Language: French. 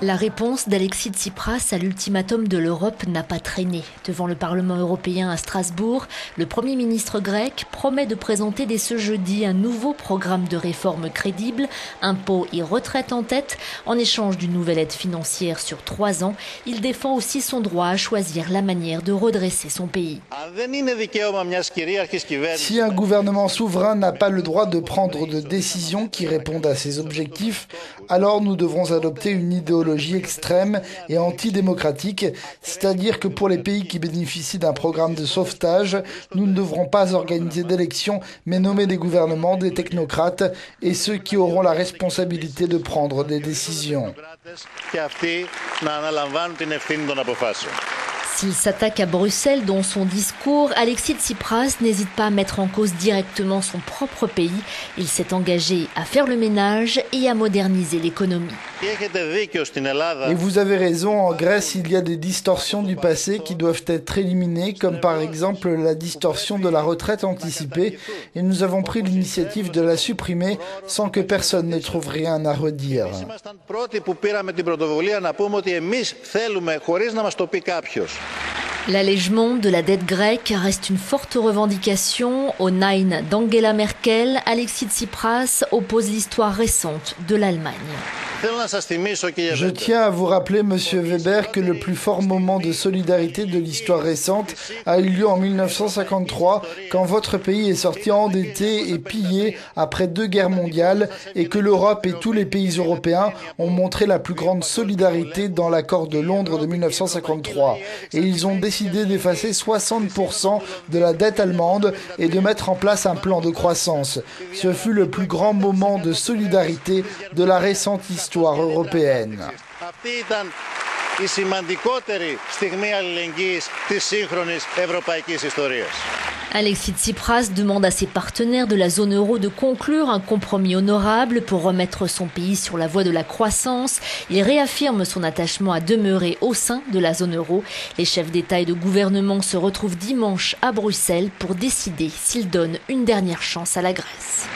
La réponse d'Alexis Tsipras à l'ultimatum de l'Europe n'a pas traîné. Devant le Parlement européen à Strasbourg, le Premier ministre grec promet de présenter dès ce jeudi un nouveau programme de réforme crédible, impôts et retraite en tête. En échange d'une nouvelle aide financière sur 3 ans, il défend aussi son droit à choisir la manière de redresser son pays. Si un gouvernement souverain n'a pas le droit de prendre de décisions qui répondent à ses objectifs, alors nous devrons adopter une idéologie extrême et antidémocratique, c'est-à-dire que pour les pays qui bénéficient d'un programme de sauvetage, nous ne devrons pas organiser d'élections, mais nommer des gouvernements, des technocrates et ceux qui auront la responsabilité de prendre des décisions. S'il s'attaque à Bruxelles dans son discours, Alexis Tsipras n'hésite pas à mettre en cause directement son propre pays. Il s'est engagé à faire le ménage et à moderniser l'économie. Et vous avez raison, en Grèce, il y a des distorsions du passé qui doivent être éliminées, comme par exemple la distorsion de la retraite anticipée, et nous avons pris l'initiative de la supprimer sans que personne ne trouve rien à redire. L'allègement de la dette grecque reste une forte revendication. Au Nein d'Angela Merkel, Alexis Tsipras oppose l'histoire récente de l'Allemagne. Je tiens à vous rappeler, Monsieur Weber, que le plus fort moment de solidarité de l'histoire récente a eu lieu en 1953, quand votre pays est sorti endetté et pillé après 2 guerres mondiales, et que l'Europe et tous les pays européens ont montré la plus grande solidarité dans l'accord de Londres de 1953. Et ils ont décidé d'effacer 60% de la dette allemande et de mettre en place un plan de croissance. Ce fut le plus grand moment de solidarité de la récente histoire européenne. Alexis Tsipras demande à ses partenaires de la zone euro de conclure un compromis honorable pour remettre son pays sur la voie de la croissance. Il réaffirme son attachement à demeurer au sein de la zone euro. Les chefs d'État et de gouvernement se retrouvent dimanche à Bruxelles pour décider s'ils donnent une dernière chance à la Grèce.